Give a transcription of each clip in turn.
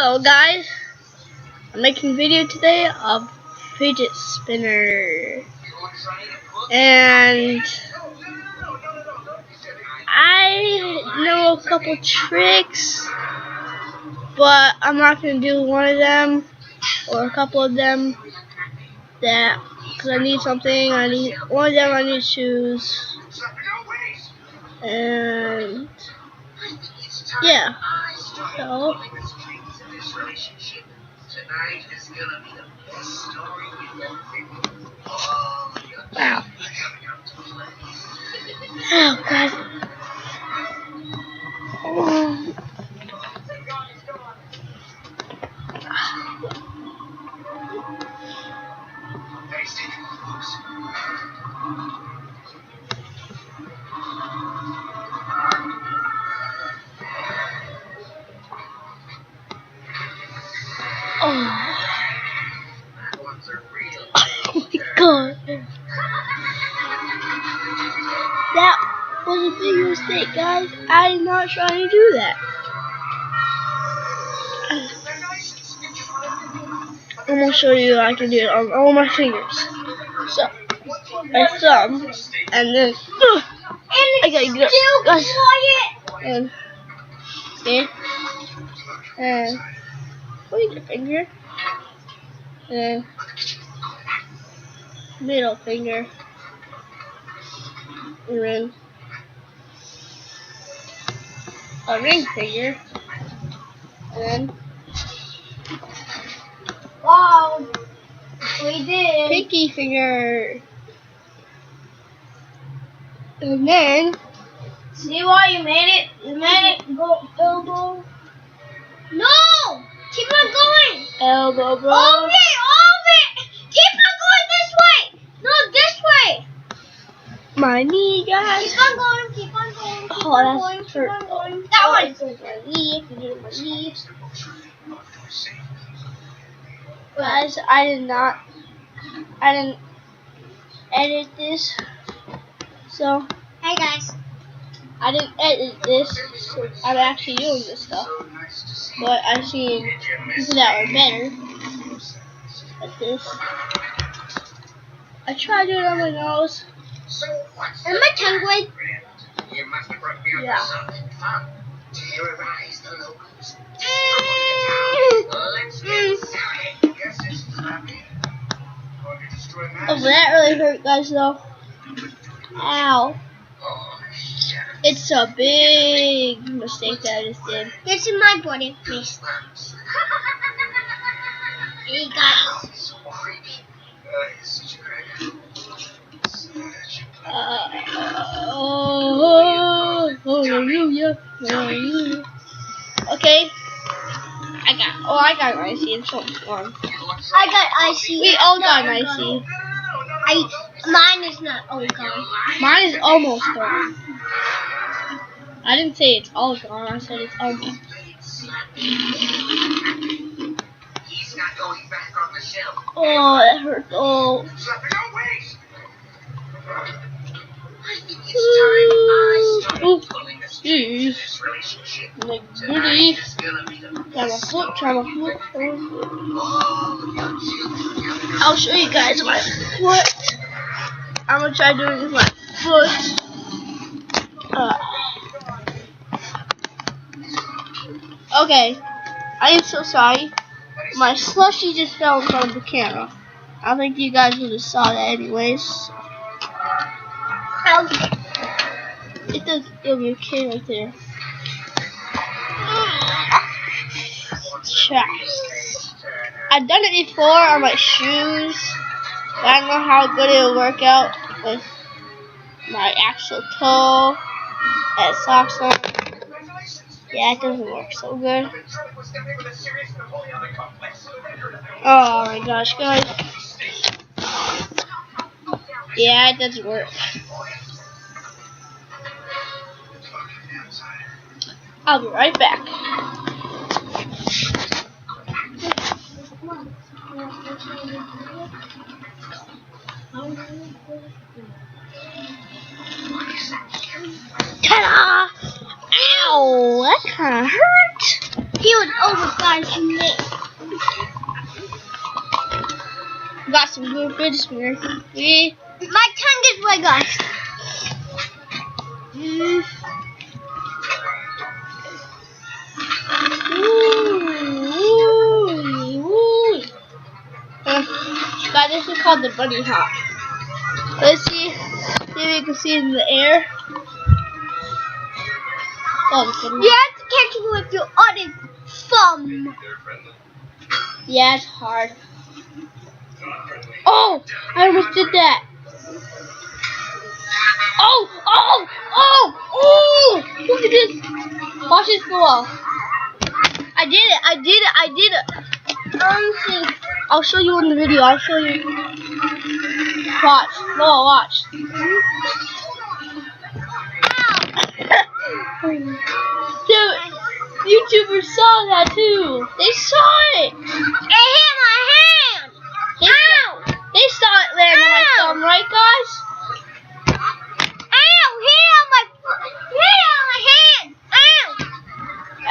Hello guys, I'm making a video today of fidget spinner, and I know a couple tricks, but I'm not going to do one of them or a couple of them because I need something. One of them I need to choose, and yeah, so wow. Oh God. Oh my God. That was a big mistake, guys. I did not try to do that. I'm going to show you how I can do it on all my fingers. So, my thumb, and then I gotta get up, guys. And see, and point your finger, and middle finger, and then a ring finger, and then wow, we did. pinky finger, and then See why you made it? You made it. Go elbow. No, keep on going. elbow, bro. Over it. Keep on going this way. No, this way. My knee, guys. Keep on going. Keep on going. Keep on Oh, going. that's Keep hurt. on going. That one. My knee, my knee. Guys, I didn't edit this, so Hey guys. I didn't edit this, so I'm actually doing this stuff. But I've seen people that are better at this. I tried doing it on my nose. And my tongue went. Yeah. Oh, that really hurt, guys, though. Ow. It's a big mistake that I just did. It's in my body, please. Hey guys. Hallelujah. Okay. I got an icy and so on. I got icy. We all got an icy. Mine is not all gone. Mine is almost gone. I didn't say it's all gone, I said it's almost. Oh, that hurts. Oh. Jeez. Like goody. Try my foot. I'll show you guys my foot. I'm gonna try doing this with my foot. Okay. I am so sorry. My slushie just fell in front of the camera. I don't think you guys would have saw that anyways. It'll be okay right there. I've done it before on my shoes, but I don't know how good it'll work out with my actual toe and socks on. Yeah, it doesn't work so good. Oh my gosh, guys. Yeah, it doesn't work. I'll be right back. Ta-da! Ow! That kind of hurt. He was over guys, you made. Got some good fidget spinner. My tongue is wet, guys. Guys, this is called the bunny hop. Let's see if you can see it in the air. Oh, the bunny You hop. have to catch it with your other thumb. Yeah, it's hard. Oh, I almost did that. Oh! Look at this. Watch this go off. I did it. See. I'll show you in the video. I'll show you. Watch. No, watch. Dude, YouTubers saw that too. They saw it. It hit my hand. They saw it land on my thumb, right, guys?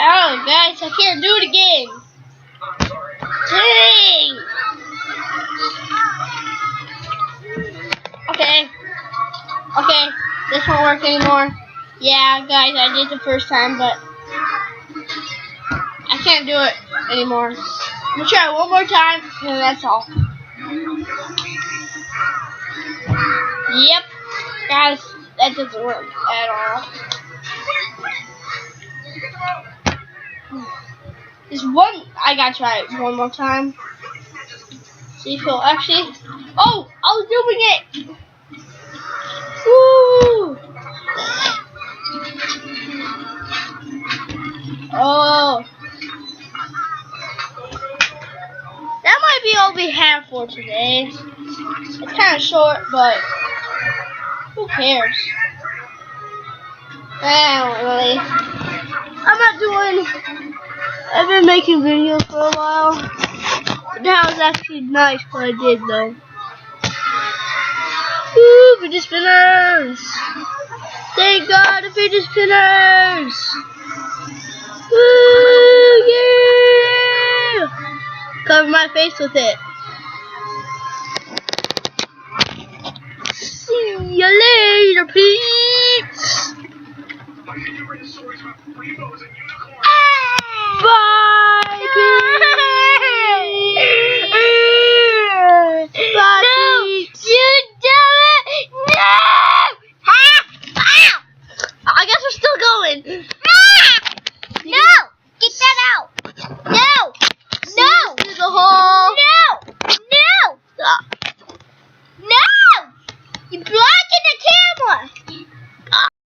Oh, guys, I can't do it again. Dang. Okay, this won't work anymore. Yeah, guys, I did the first time, but I can't do it anymore. I'm gonna try one more time, and that's all. Yep, guys, that doesn't work at all. There's one, I gotta try it one more time. See if he'll actually, oh, I was doing it. Woo! Oh. That might be all we have for today. It's kind of short, but who cares? Really. I've been making videos for a while. That was actually nice what I did though. Woo, fidget spinners! Thank God, the fidget spinners! Woo, yeah! Cover my face with it. See ya later, peeps! Bye, peeps! Bye, peeps! You do it! No! I guess we're still going. No! Get that out! No! No! Through the hole. No! No! Stop. No! You're blocking the camera!